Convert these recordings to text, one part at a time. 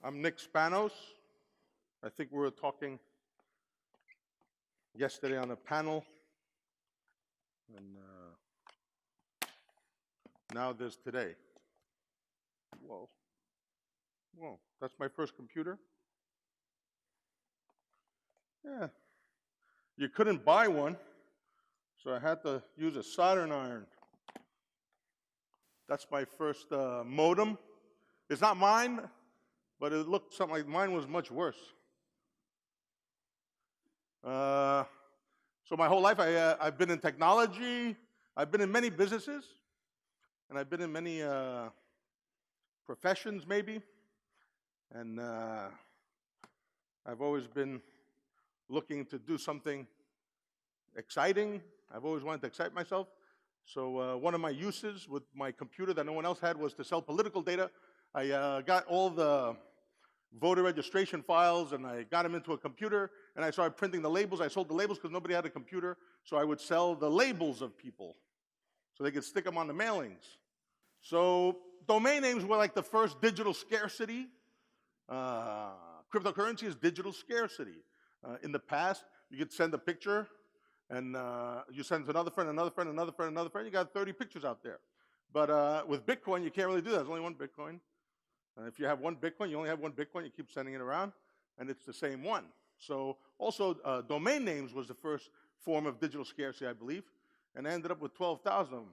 I'm Nick Spanos. I think we were talking yesterday on a panel, and now there's today. Whoa. Whoa, that's my first computer? Yeah. You couldn't buy one, so I had to use a soldering iron. That's my first modem. It's not mine, but it looked something like mine was much worse. So my whole life I've been in technology. I've been in many businesses, and I've been in many professions maybe. And I've always been looking to do something exciting. I've always wanted to excite myself. So one of my uses with my computer that no one else had was to sell political data. I got all the voter registration files, and I got them into a computer, and I started printing the labels. I sold the labels because nobody had a computer, so I would sell the labels of people so they could stick them on the mailings. So domain names were like the first digital scarcity. Cryptocurrency is digital scarcity. In the past, you could send a picture, and you send it to another friend, another friend, another friend, another friend. You got 30 pictures out there. But with Bitcoin, you can't really do that. There's only one Bitcoin. If you have one Bitcoin, you only have one Bitcoin. You keep sending it around, and it's the same one. So also, domain names was the first form of digital scarcity, I believe, and I ended up with 12,000 of them.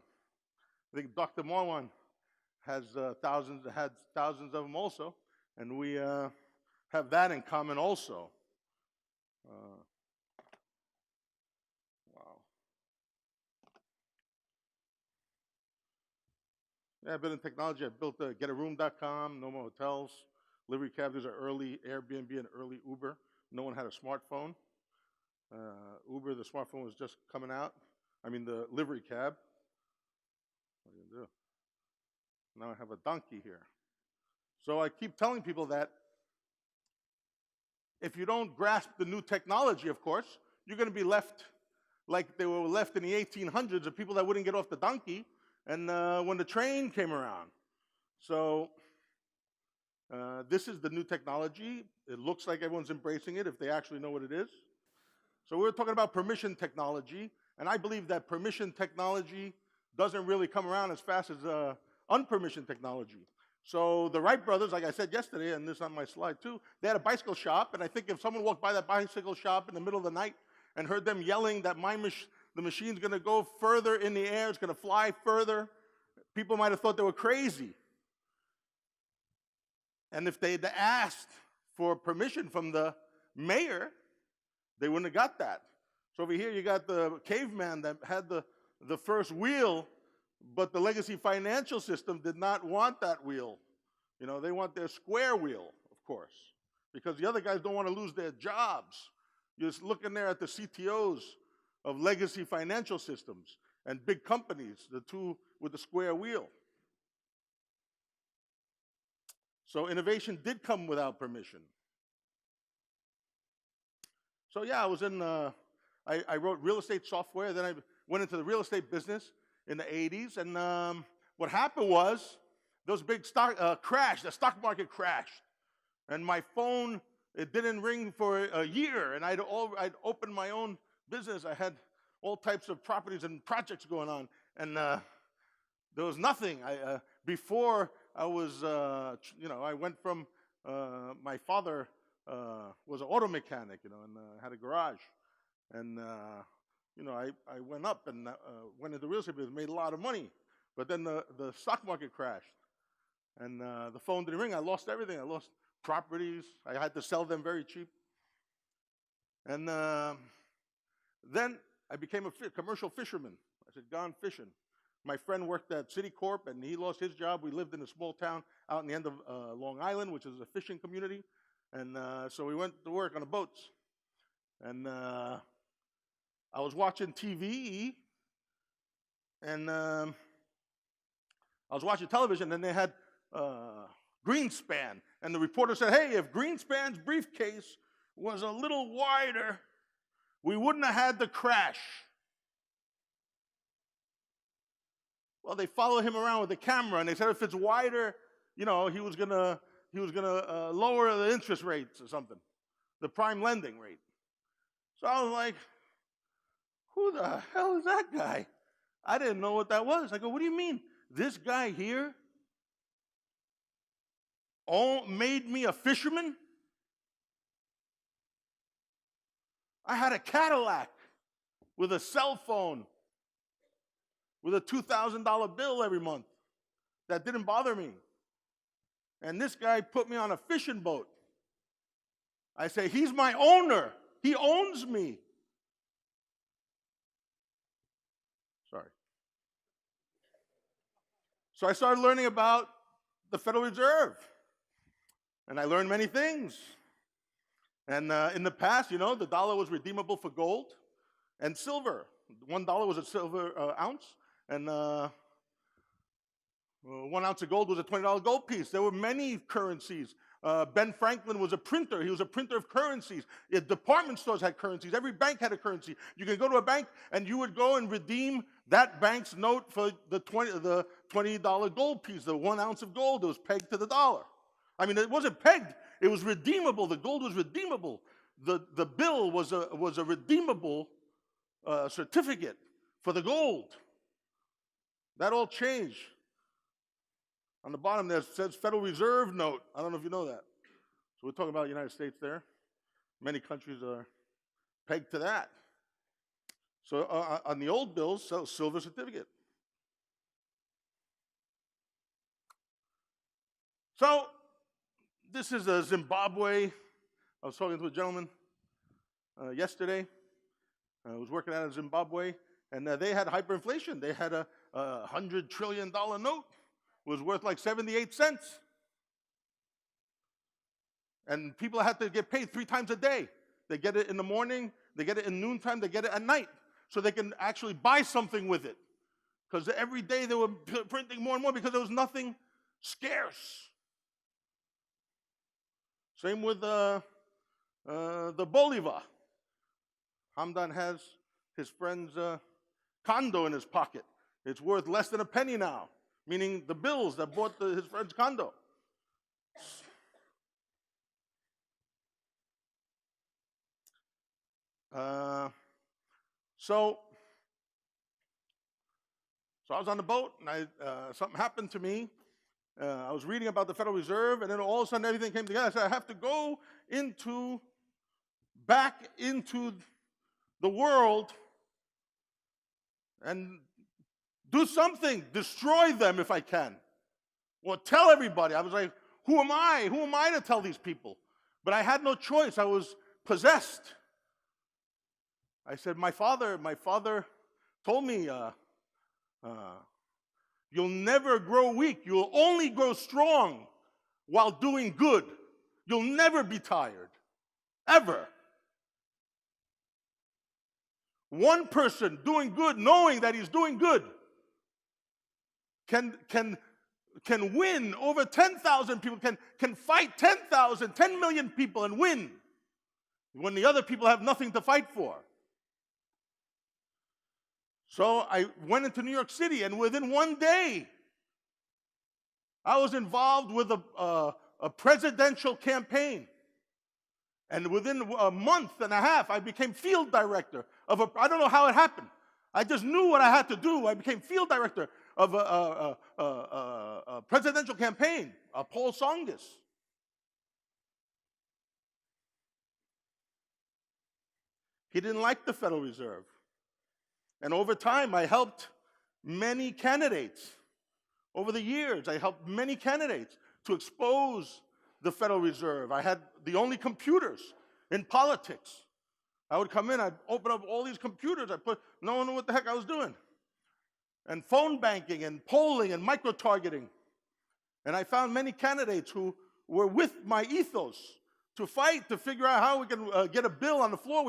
I think Dr. Marwan had thousands of them also, and we have that in common also. Wow. Yeah, I've been in technology. I've built getaroom.com, No More Hotels, livery cabs. These are early Airbnb and early Uber. No one had a smartphone. Uber, the smartphone was just coming out. I mean, the livery cab. What do you do? Now I have a donkey here. So I keep telling people that if you don't grasp the new technology, of course, you're going to be left like they were left in the 1800s of people that wouldn't get off the donkey and when the train came around. So this is the new technology. It looks like everyone's embracing it if they actually know what it is. So we're talking about permission technology, and I believe that permission technology doesn't really come around as fast as unpermissioned technology. So the Wright brothers, like I said yesterday, and this on my slide too, they had a bicycle shop, and I think if someone walked by that bicycle shop in the middle of the night and heard them yelling that the machine's going to go further in the air, it's going to fly further, people might have thought they were crazy. And if they'd asked for permission from the mayor, they wouldn't have got that. So over here you got the caveman that had the first wheel, but the legacy financial system did not want that wheel. You know, they want their square wheel, of course, because the other guys don't want to lose their jobs. You're just looking there at the CTOs of legacy financial systems and big companies, the two with the square wheel. So innovation did come without permission. So yeah, I was in, I wrote real estate software, then I went into the real estate business in the 80s, and what happened was, those big stock crashed, the stock market crashed, and my phone, it didn't ring for a year, and I'd opened my own business. I had all types of properties and projects going on, and there was nothing. Before I was, I went from, my father was an auto mechanic, and had a garage, and I went up and went into real estate business, made a lot of money, but then the stock market crashed, and the phone didn't ring. I lost everything. I lost properties. I had to sell them very cheap, and then I became a commercial fisherman. I said, gone fishing. My friend worked at Citicorp, and he lost his job. We lived in a small town out in the end of Long Island, which is a fishing community. And so we went to work on the boats. And I was watching TV, and I was watching television, and they had Greenspan. And the reporter said, hey, if Greenspan's briefcase was a little wider, we wouldn't have had the crash. Well, they followed him around with the camera, and they said if it's wider, he was gonna he was going to lower the interest rates or something, the prime lending rate. So I was like, who the hell is that guy? I didn't know what that was. I go, what do you mean? This guy here made me a fisherman? I had a Cadillac with a cell phone, with a $2,000 bill every month. That didn't bother me. And this guy put me on a fishing boat. I say, he's my owner. He owns me. Sorry. So I started learning about the Federal Reserve. And I learned many things. And in the past, you know, the dollar was redeemable for gold and silver. $1 was a silver ounce, and 1 ounce of gold was a $20 gold piece. There were many currencies. Ben Franklin was a printer. He was a printer of currencies. Department stores had currencies. Every bank had a currency. You could go to a bank, and you would go and redeem that bank's note for the $20 gold piece, the 1 ounce of gold that was pegged to the dollar. I mean, it wasn't pegged. It was redeemable. The gold was redeemable. The bill was a redeemable certificate for the gold. That all changed. On the bottom there it says Federal Reserve note. I don't know if you know that. So we're talking about the United States there. Many countries are pegged to that. So on the old bills, silver certificate. So this is a Zimbabwe. I was talking to a gentleman yesterday. I was working out in Zimbabwe, and they had hyperinflation. They had a $100 trillion note. It was worth like 78 cents. And people had to get paid 3 times a day. They get it in the morning, they get it in noontime, they get it at night. So they can actually buy something with it. Because every day they were printing more and more because there was nothing scarce. Same with the Bolivar. Hamdan has his friend's condo in his pocket. It's worth less than a penny now, meaning the bills that bought his friend's condo. So I was on the boat, and something happened to me. I was reading about the Federal Reserve, and then all of a sudden everything came together. I said, I have to go back into the world and do something, destroy them if I can, or tell everybody. I was like, who am I? Who am I to tell these people? But I had no choice. I was possessed. I said, my father told me, you'll never grow weak. You'll only grow strong while doing good. You'll never be tired, ever. One person doing good, knowing that he's doing good, can win over 10,000 people, can fight 10 million people and win when the other people have nothing to fight for. So I went into New York City, and within one day, I was involved with a presidential campaign. And within a month and a half, I became field director of I don't know how it happened. I just knew what I had to do. I became field director of a presidential campaign, Paul Tsongas. He didn't like the Federal Reserve. And over time, I helped many candidates. Over the years, I helped many candidates to expose the Federal Reserve. I had the only computers in politics. I would come in, I'd open up all these computers, no one knew what the heck I was doing. And phone banking and polling and micro-targeting. And I found many candidates who were with my ethos to fight, to figure out how we can get a bill on the floor.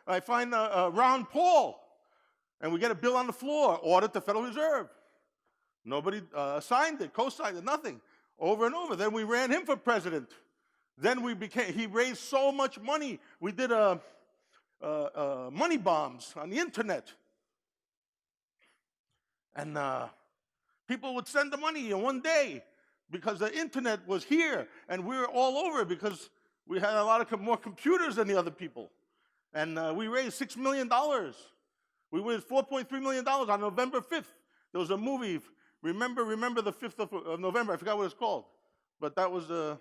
I find Ron Paul, and we get a bill on the floor, audit the Federal Reserve. Nobody signed it, co-signed it, nothing. Over and over. Then we ran him for president. Then he raised so much money. We did money bombs on the internet. And people would send the money in one day. because the internet was here, and we were all over it because we had a lot of more computers than the other people. And we raised $6 million. We raised $4.3 million on November 5th. There was a movie, Remember the 5th of November. I forgot what it's called. But that was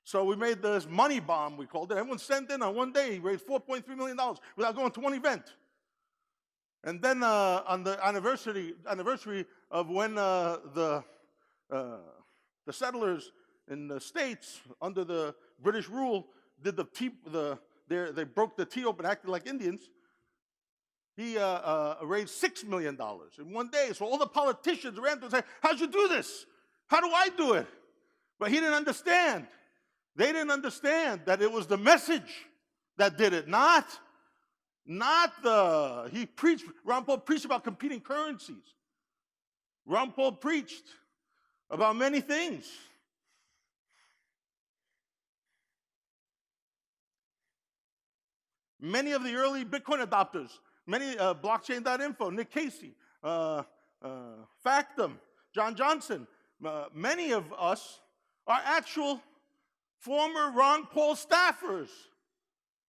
so we made this money bomb, we called it. Everyone sent in on one day, raised $4.3 million without going to one event. And then on the anniversary of when the settlers in the States, under the British rule, did they broke the tea open, acted like Indians, he raised $6 million in one day. So all the politicians ran to say, how'd you do this? How do I do it? But he didn't understand. They didn't understand that it was the message that did it, not Ron Paul preached about competing currencies. Ron Paul preached about many things. Many of the early Bitcoin adopters, many blockchain.info, Nick Casey, Factum, John Johnson, many of us are actual former Ron Paul staffers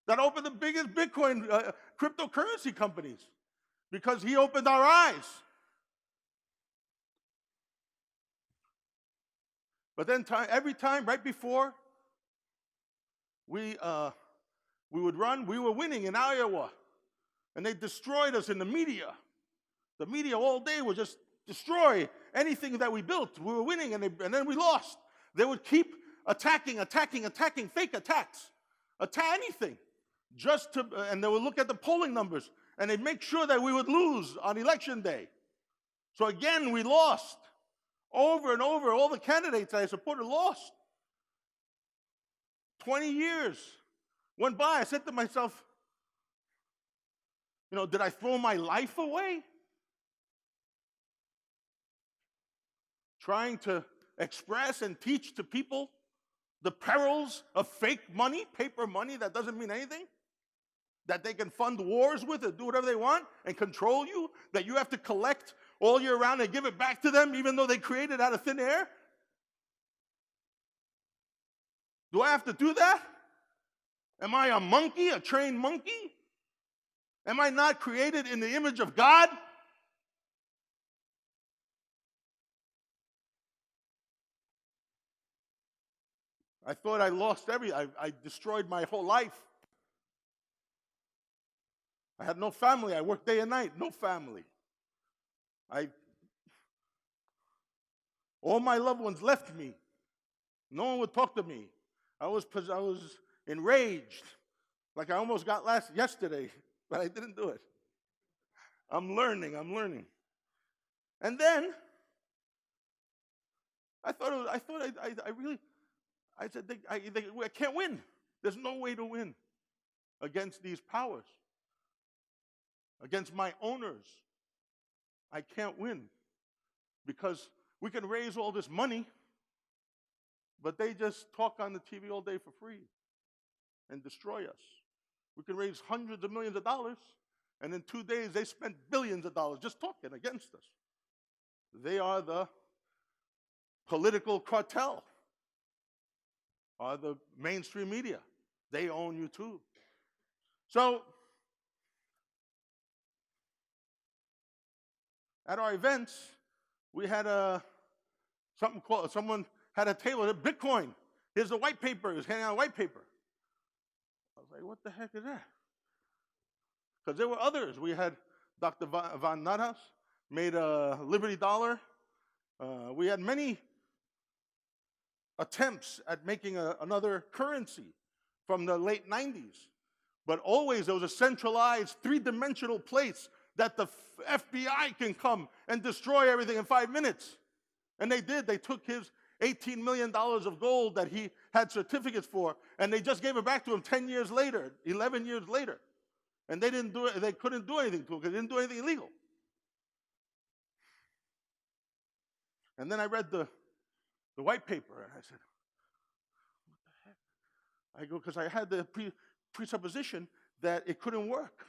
that opened the biggest Bitcoin cryptocurrency companies because he opened our eyes. But then every time, right before we would run, we were winning in Iowa. And they destroyed us in the media. The media all day would just destroy anything that we built. We were winning, and then we lost. They would keep attacking, fake attacks, attack anything, and they would look at the polling numbers, and they'd make sure that we would lose on election day. So again, we lost. Over and over, all the candidates I supported lost. 20 years went by. I said to myself, did I throw my life away? Trying to express and teach to people the perils of fake money, paper money that doesn't mean anything, that they can fund wars with and do whatever they want and control you, that you have to collect all year round and give it back to them even though they created it out of thin air? Do I have to do that? Am I a monkey, a trained monkey? Am I not created in the image of God? I thought I lost everything. I destroyed my whole life. I had no family. I worked day and night. No family. All my loved ones left me. No one would talk to me. I was enraged, like I almost got yesterday, but I didn't do it. I'm learning. And then I said, I can't win. There's no way to win against these powers, against my owners. I can't win because we can raise all this money, but they just talk on the TV all day for free and destroy us. We can raise hundreds of millions of dollars, and in 2 days they spent billions of dollars just talking against us. They are the political cartel, are the mainstream media. They own you too. So at our events, we had someone had a table, Bitcoin. Here's the white paper. He was handing out a white paper. I was like, what the heck is that? Because there were others. We had Dr. Von Nuthouse made a Liberty Dollar. We had many attempts at making another currency from the late 90s. But always there was a centralized, three-dimensional place that the FBI can come and destroy everything in 5 minutes. And they did. They took his $18 million of gold that he had certificates for, and they just gave it back to him 10 years later, 11 years later. And they didn't do it. They couldn't do anything to it because they didn't do anything illegal. And then I read the white paper, and I said, what the heck? I go, because I had the presupposition that it couldn't work.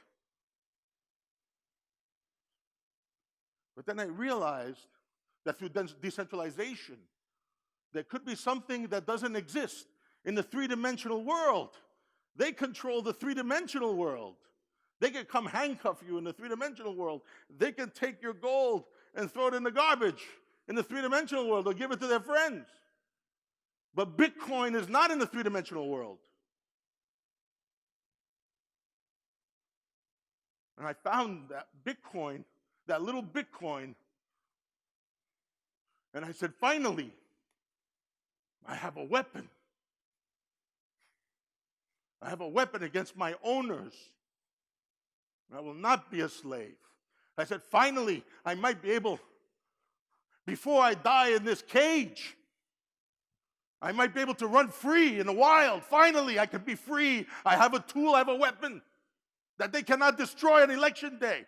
But then I realized that through decentralization, There could be something that doesn't exist in the three-dimensional world. They control the three-dimensional world. They can come handcuff you in the three-dimensional world. They can take your gold and throw it in the garbage in the three-dimensional world or give it to their friends. But Bitcoin is not in the three-dimensional world. And I found that Bitcoin, that little Bitcoin, and I said, finally, I have a weapon. I have a weapon against my owners. I will not be a slave. I said, finally, I might be able, before I die in this cage, I might be able to run free in the wild. Finally, I could be free. I have a tool, I have a weapon that they cannot destroy on election day.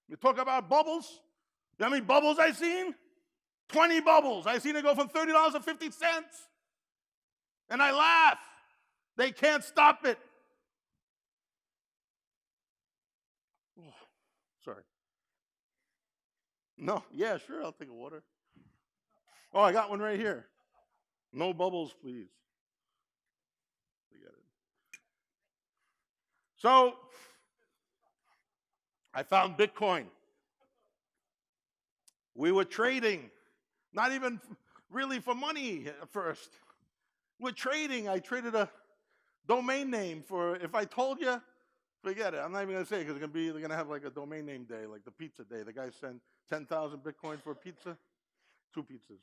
You talk about bubbles? You know how many bubbles I seen? 20 bubbles. I seen it go from $30 to 50 cents. And I laugh. They can't stop it. Oh, sorry. No, yeah, sure, I'll take a water. Oh, I got one right here. No bubbles, please. Forget it. So, I found Bitcoin. We were trading, not even really for money at first. We're trading. I traded a domain name for, if I told you, forget it. I'm not even going to say it because they're going to have like a domain name day, like the pizza day. The guy sent 10,000 Bitcoin for a pizza, 2 pizzas.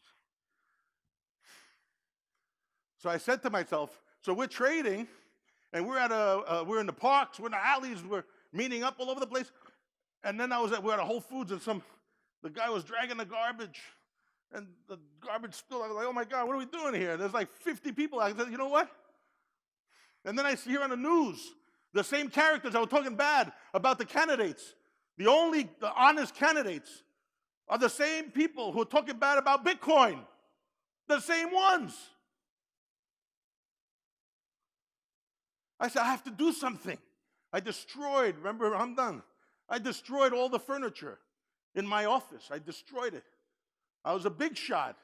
So I said to myself, so we're trading, and we're in the parks, we're in the alleys, we're meeting up all over the place. And then we're at a Whole Foods, and the guy was dragging the garbage, and the garbage spilled. I was like, oh my God, what are we doing here? There's like 50 people. I said, you know what? And then I see here on the news, the same characters that were talking bad about the candidates. The honest candidates are the same people who are talking bad about Bitcoin. The same ones. I said, I have to do something. Remember, I'm done. I destroyed all the furniture in my office. I destroyed it. I was a big shot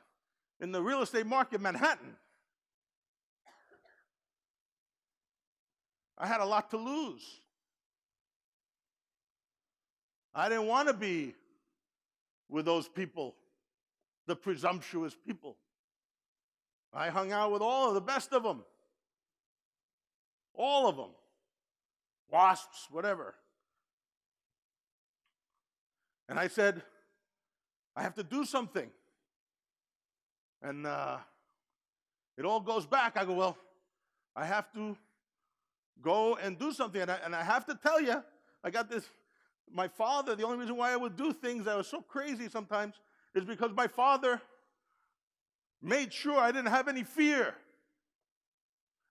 in the real estate market in Manhattan. I had a lot to lose. I didn't want to be with those people, the presumptuous people. I hung out with all of the best of them. All of them. Wasps, whatever. And I said, I have to do something. And it all goes back. I go, well, I have to go and do something. And I have to tell you, I got this, my father, the only reason why I would do things that were so crazy sometimes is because my father made sure I didn't have any fear.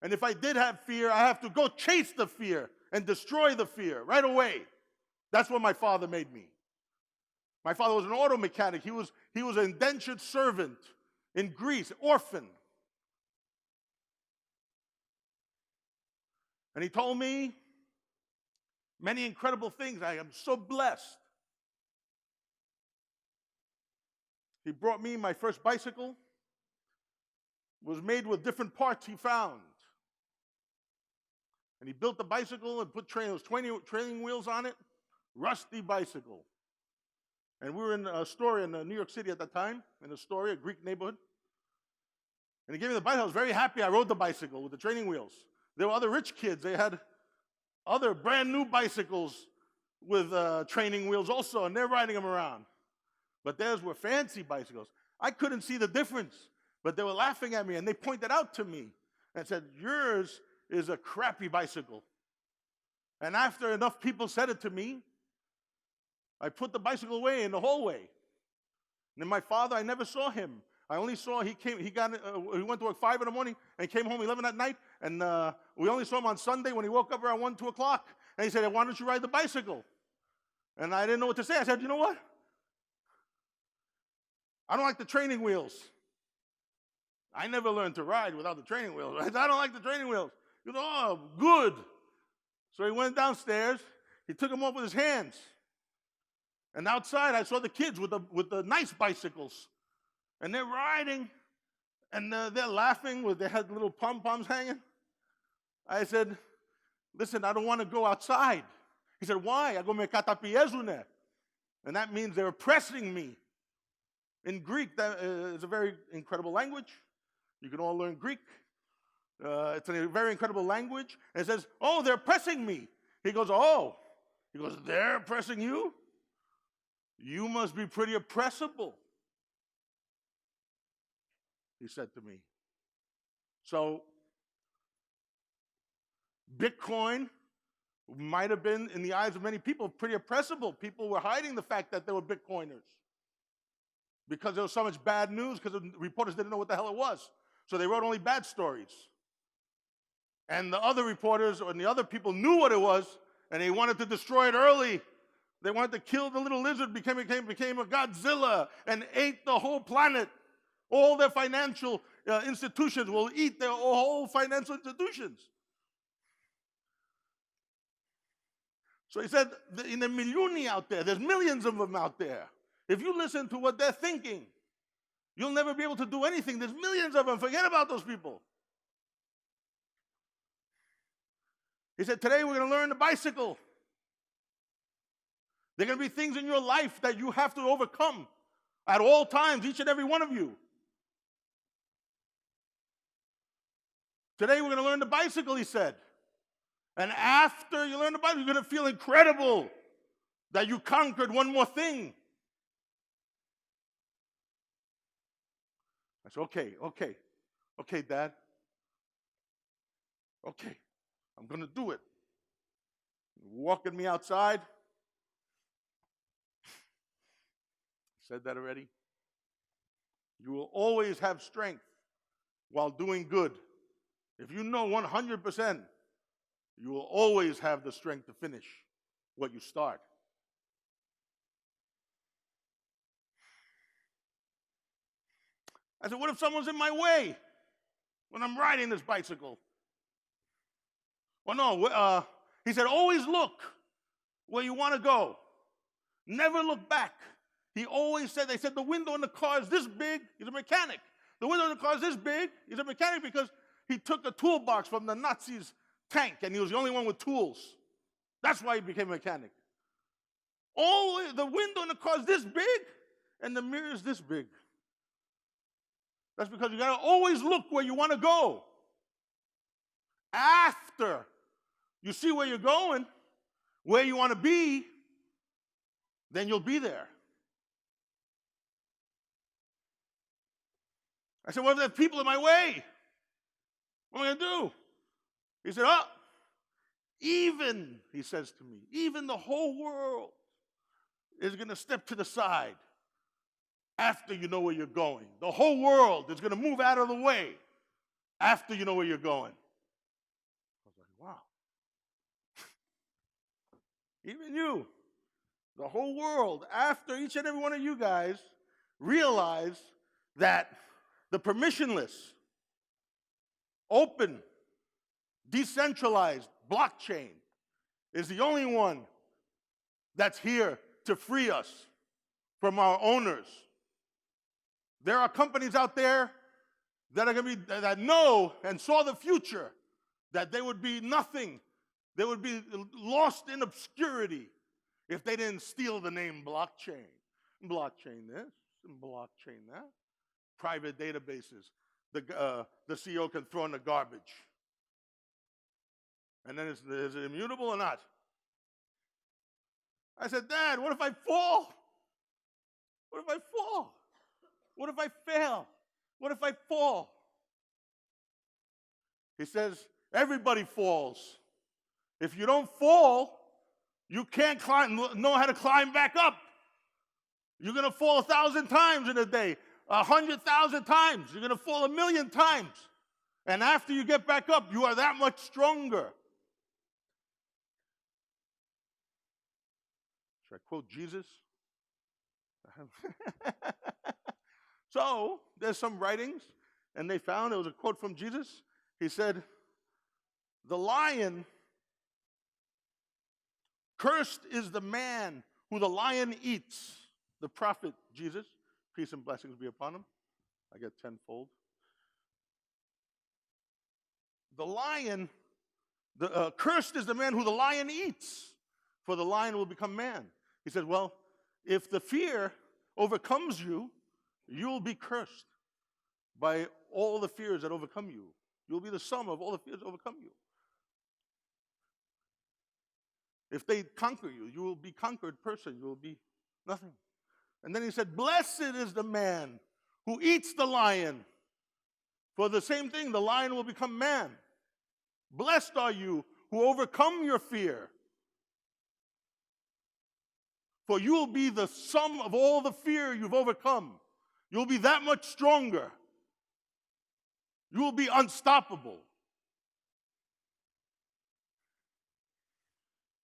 And if I did have fear, I have to go chase the fear and destroy the fear right away. That's what my father made me. My father was an auto mechanic. He was an indentured servant in Greece, orphan. And he told me many incredible things. I am so blessed. He brought me my first bicycle. It was made with different parts he found. And he built the bicycle and put training wheels on it. Rusty bicycle. And we were in Astoria in New York City at that time, in Astoria, a Greek neighborhood. And he gave me the bicycle. I was very happy I rode the bicycle with the training wheels. There were other rich kids. They had other brand new bicycles with training wheels also, and they're riding them around. But theirs were fancy bicycles. I couldn't see the difference, but they were laughing at me, and they pointed out to me and said, yours is a crappy bicycle. And after enough people said it to me, I put the bicycle away in the hallway. And then my father, I never saw him. I only saw he went to work 5 in the morning and came home 11 at night. And we only saw him on Sunday when he woke up around 1, 2 o'clock. And he said, why don't you ride the bicycle? And I didn't know what to say. I said, you know what? I don't like the training wheels. I never learned to ride without the training wheels. I said, I don't like the training wheels. He goes, oh, good. So he went downstairs. He took them off with his hands. And outside, I saw the kids with the nice bicycles And they're riding, and they're laughing with their head little pom-poms hanging. I said, listen, I don't want to go outside. He said, why? I go, me katapiezune. And that means they're oppressing me. In Greek, that is a very incredible language. You can all learn Greek. It's a very incredible language. And it says, oh, they're oppressing me. He goes, oh. He goes, they're oppressing you? You must be pretty oppressible, he said to me. So, Bitcoin might have been, in the eyes of many people, pretty oppressible. People were hiding the fact that they were Bitcoiners because there was so much bad news, because the reporters didn't know what the hell it was. So they wrote only bad stories. And the other reporters and the other people knew what it was, and they wanted to destroy it early. They wanted to kill the little lizard, became a Godzilla, and ate the whole planet. All their financial institutions will eat their whole financial institutions. So he said, in the milioni out there, there's millions of them out there. If you listen to what they're thinking, you'll never be able to do anything. There's millions of them. Forget about those people. He said, today we're going to learn the bicycle. There are going to be things in your life that you have to overcome at all times, each and every one of you. Today we're going to learn the bicycle, he said. And after you learn the bicycle, you're going to feel incredible that you conquered one more thing. I said, okay, Dad. Okay, I'm going to do it. Walking me outside. Said that already. You will always have strength while doing good. If you know 100%, you will always have the strength to finish what you start. I said, what if someone's in my way when I'm riding this bicycle? Well, no. He said, always look where you want to go. Never look back. He always said, they said, the window in the car is this big. He's a mechanic. The window in the car is this big. He's a mechanic because he took a toolbox from the Nazis' tank, and he was the only one with tools. That's why he became a mechanic. The window in the car is this big, and the mirror is this big. That's because you got to always look where you want to go. After you see where you're going, where you want to be, then you'll be there. I said, what if there's people in my way? What am I going to do? He said, he says to me, even the whole world is going to step to the side after you know where you're going. The whole world is going to move out of the way after you know where you're going. I was like, wow. Even you, the whole world, after each and every one of you guys realize that the permissionless, open, decentralized blockchain is the only one that's here to free us from our owners. There are companies out there that are going to be that know and saw the future, that they would be nothing. They would be lost in obscurity if they didn't steal the name blockchain. Blockchain this and blockchain that. Private databases. The CEO can throw in the garbage. And then is it immutable or not? I said, Dad, what if I fall? What if I fall? What if I fail? What if I fall? He says, everybody falls. If you don't fall, you can't know how to climb back up. You're going to fall 1,000 times in a day, 100,000 times. You're going to fall 1,000,000 times. And after you get back up, you are that much stronger. Should I quote Jesus? So, there's some writings, and they found it was a quote from Jesus. He said, the lion, cursed is the man who the lion eats. The prophet Jesus, peace and blessings be upon him. I get tenfold. The lion, cursed is the man who the lion eats, for the lion will become man. He said, well, if the fear overcomes you, you'll be cursed by all the fears that overcome you. You'll be the sum of all the fears that overcome you. If they conquer you, you will be a conquered person. You will be nothing. And then he said, blessed is the man who eats the lion. For the same thing, the lion will become man. Blessed are you who overcome your fear. For you will be the sum of all the fear you've overcome. You'll be that much stronger. You will be unstoppable.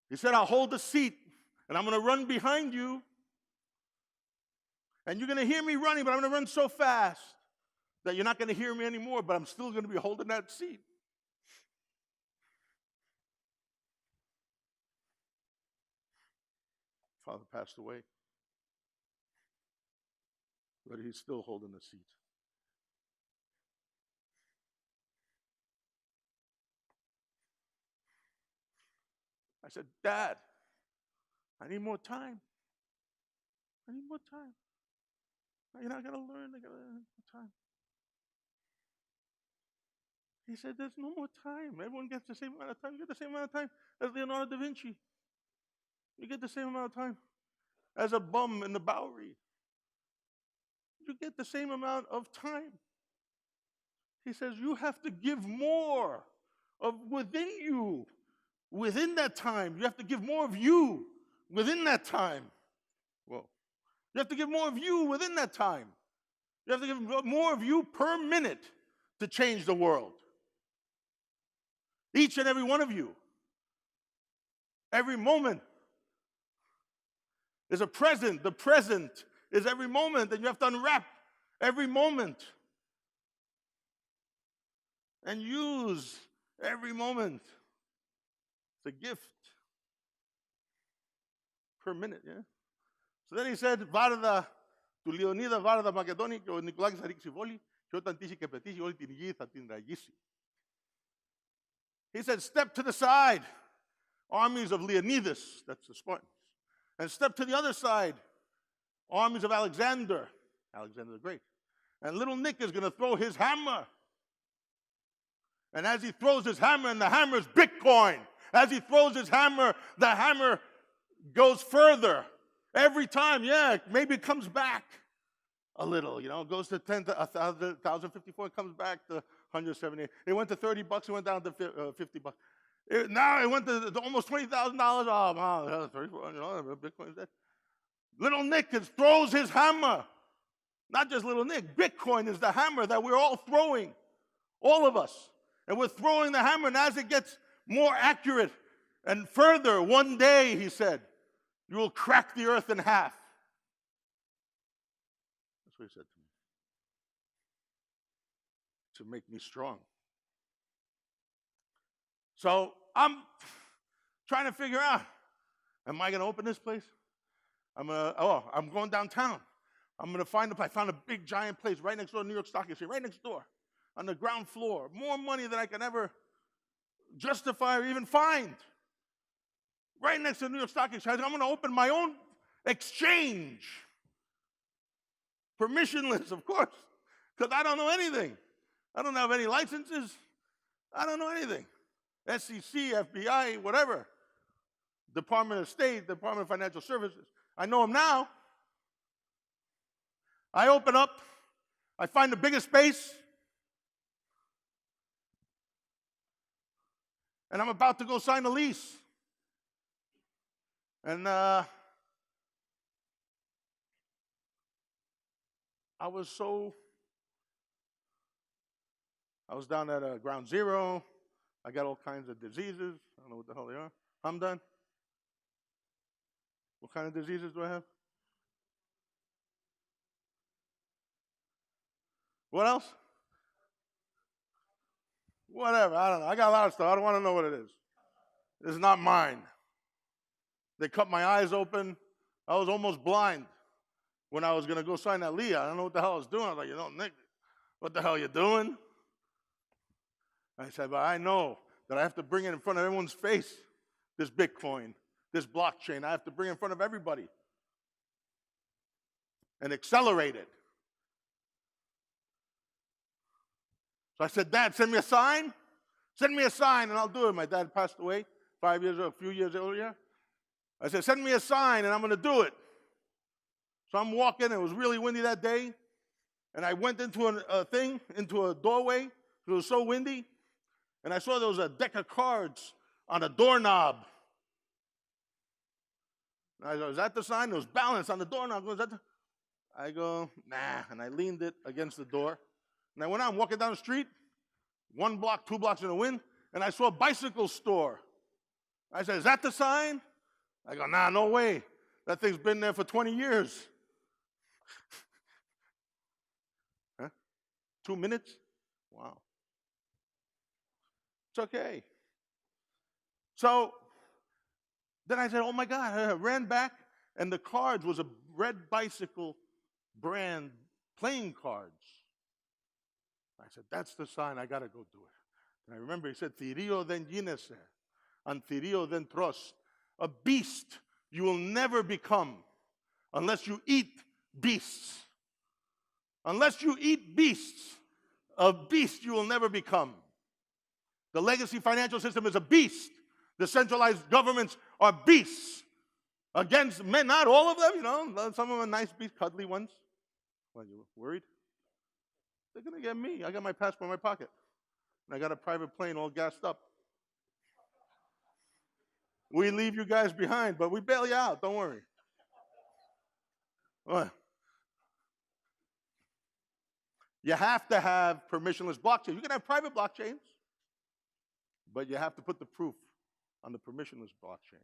He said, I'll hold the seat, and I'm going to run behind you. And you're going to hear me running, but I'm going to run so fast that you're not going to hear me anymore, but I'm still going to be holding that seat. Father passed away, but he's still holding the seat. I said, Dad, I need more time. I need more time. You're not going to learn. I got more time. He said, there's no more time. Everyone gets the same amount of time. You get the same amount of time as Leonardo da Vinci. You get the same amount of time as a bum in the Bowery. You get the same amount of time. He says, you have to give more of within you. Within that time, you have to give more of you within that time. Whoa. You have to give more of you within that time. You have to give more of you per minute to change the world. Each and every one of you. Every moment is a present. The present is every moment, and you have to unwrap every moment and use every moment. It's a gift per minute, yeah? So then he said, Varda, tu Leonida Varda Macedoni, και ο Νικολάκης θα ρίξει βόλη, και όταν τύχει και πετύχει όλη την γη θα την ραγίσει. He said, step to the side, armies of Leonidas, that's the Spartans. And step to the other side, armies of Alexander the Great. And little Nick is going to throw his hammer. And as he throws his hammer, and the hammer is Bitcoin. As he throws his hammer, the hammer goes further. Every time, yeah, maybe it comes back a little, you know, it goes to 1,054, it comes back to 178. It went to $30, it went down to $50. Now it went to almost $20,000. Oh, wow, 34, you know, Bitcoin's dead. Little Nick throws his hammer. Not just little Nick, Bitcoin is the hammer that we're all throwing, all of us. And we're throwing the hammer, and as it gets more accurate and further, one day, he said, you will crack the earth in half. That's what he said to me. To make me strong. So I'm trying to figure out, am I going to open this place? I'm going downtown. I'm going to I found a big, giant place right next door to New York Stock Exchange, right next door, on the ground floor. More money than I can ever justify or even find. Right next to the New York Stock Exchange. I'm going to open my own exchange. Permissionless, of course, because I don't know anything. I don't have any licenses. I don't know anything. SEC, FBI, whatever. Department of State, Department of Financial Services. I know them now. I open up. I find the biggest space. And I'm about to go sign a lease. And I was down at ground zero. I got all kinds of diseases. I don't know what the hell they are. I'm done. What kind of diseases do I have? What else? Whatever, I don't know. I got a lot of stuff. I don't want to know what it is. It's not mine. They cut my eyes open. I was almost blind when I was going to go sign that Leah. I don't know what the hell I was doing. I was like, Nick, What the hell are you doing? I said, well, I know that I have to bring it in front of everyone's face, this Bitcoin, this blockchain. I have to bring it in front of everybody and accelerate it. So I said, Dad, send me a sign. Send me a sign and I'll do it. My dad passed away a few years earlier. I said, send me a sign and I'm going to do it. So I'm walking. It was really windy that day. And I went into into a doorway. It was so windy. And I saw there was a deck of cards on a doorknob. And I go, is that the sign? There was balance on the doorknob. I go, nah. And I leaned it against the door. And I went on walking down the street, 1 block, 2 blocks in the wind, and I saw a bicycle store. I said, is that the sign? I go, nah, no way. That thing's been there for 20 years. Huh? 2 minutes? Wow. It's okay. So then I said, oh my God. I ran back, and the cards was a red bicycle brand playing cards. I said, that's the sign. I got to go do it. And I remember he said, Thirio den ginese, and Thirio den tros. A beast you will never become unless you eat beasts. Unless you eat beasts, a beast you will never become. The legacy financial system is a beast. The centralized governments are beasts. Against men, not all of them, some of them are nice beasts, cuddly ones. What, you worried? They're going to get me. I got my passport in my pocket. And I got a private plane all gassed up. We leave you guys behind, but we bail you out. Don't worry. What? You have to have permissionless blockchains. You can have private blockchains, but you have to put the proof on the permissionless blockchain.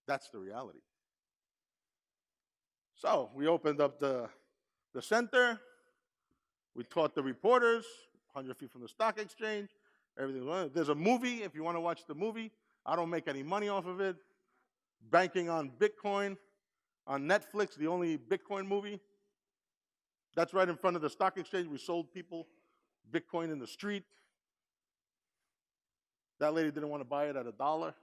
That's the reality. So we opened up the center. We taught the reporters, 100 feet from the stock exchange, everything. There's a movie, if you want to watch the movie. I don't make any money off of it. Banking on Bitcoin, on Netflix, the only Bitcoin movie. That's right in front of the stock exchange. We sold people Bitcoin in the street. That lady didn't want to buy it at $1.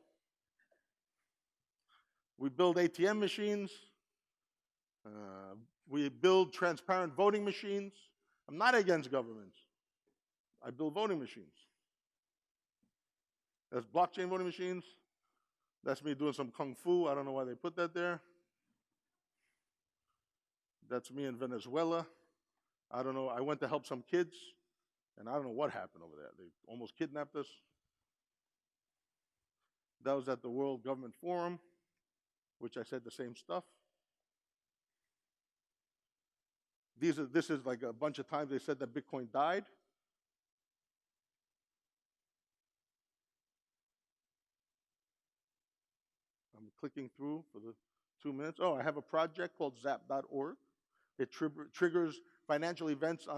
We build ATM machines. We build transparent voting machines. I'm not against governments. I build voting machines. There's blockchain voting machines. That's me doing some kung fu. I don't know why they put that there. That's me in Venezuela. I don't know. I went to help some kids, and I don't know what happened over there. They almost kidnapped us. That was at the World Government Forum, which I said the same stuff. This is like a bunch of times they said that Bitcoin died. I'm clicking through for the 2 minutes. Oh, I have a project called zap.org. It triggers financial events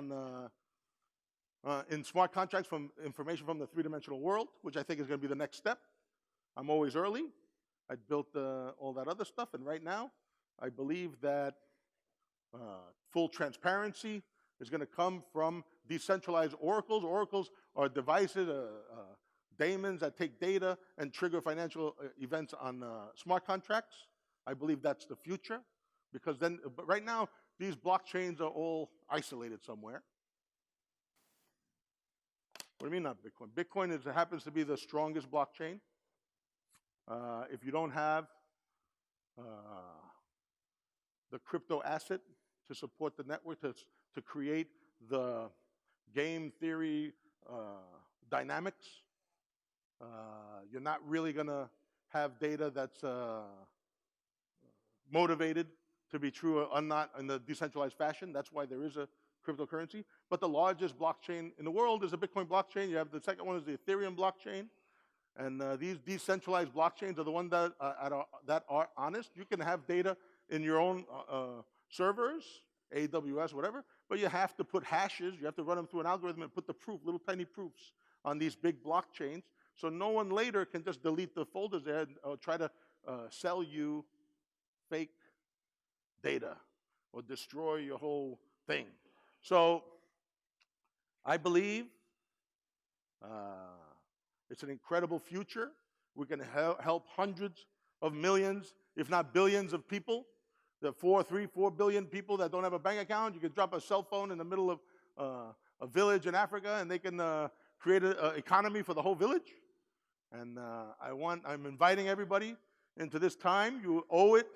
in smart contracts from information from the three-dimensional world, which I think is going to be the next step. I'm always early. I built all that other stuff, and right now, I believe that full transparency is going to come from decentralized oracles. Oracles are devices, daemons that take data and trigger financial events on smart contracts. I believe that's the future, because but right now, these blockchains are all isolated somewhere. What do you mean not Bitcoin? Bitcoin happens to be the strongest blockchain. If you don't have the crypto asset to support the network, to create the game theory dynamics, you're not really going to have data that's motivated to be true or not in the decentralized fashion. That's why there is a cryptocurrency. But the largest blockchain in the world is a Bitcoin blockchain. You have the second one is the Ethereum blockchain. And these decentralized blockchains are the ones that are honest. You can have data in your own servers, AWS, whatever, but you have to put hashes. You have to run them through an algorithm and put the proof, little tiny proofs on these big blockchains, so no one later can just delete the folders there or try to sell you fake data or destroy your whole thing. So I believe it's an incredible future. We can help hundreds of millions, if not billions of people. The 4 billion people that don't have a bank account, you can drop a cell phone in the middle of a village in Africa, and they can create an economy for the whole village. And I'm inviting everybody into this time. You owe it.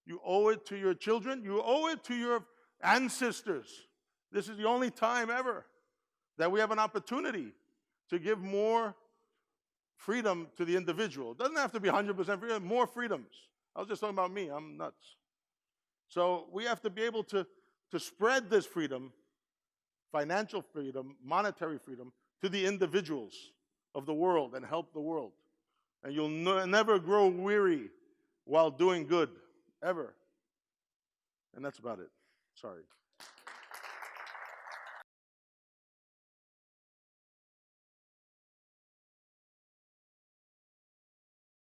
You owe it to your children. You owe it to your ancestors. This is the only time ever that we have an opportunity to give more freedom to the individual. It doesn't have to be 100% freedom, more freedoms. I was just talking about me. I'm nuts. So we have to be able to spread this freedom, financial freedom, monetary freedom, to the individuals of the world and help the world. And you'll never grow weary while doing good, ever. And that's about it. Sorry.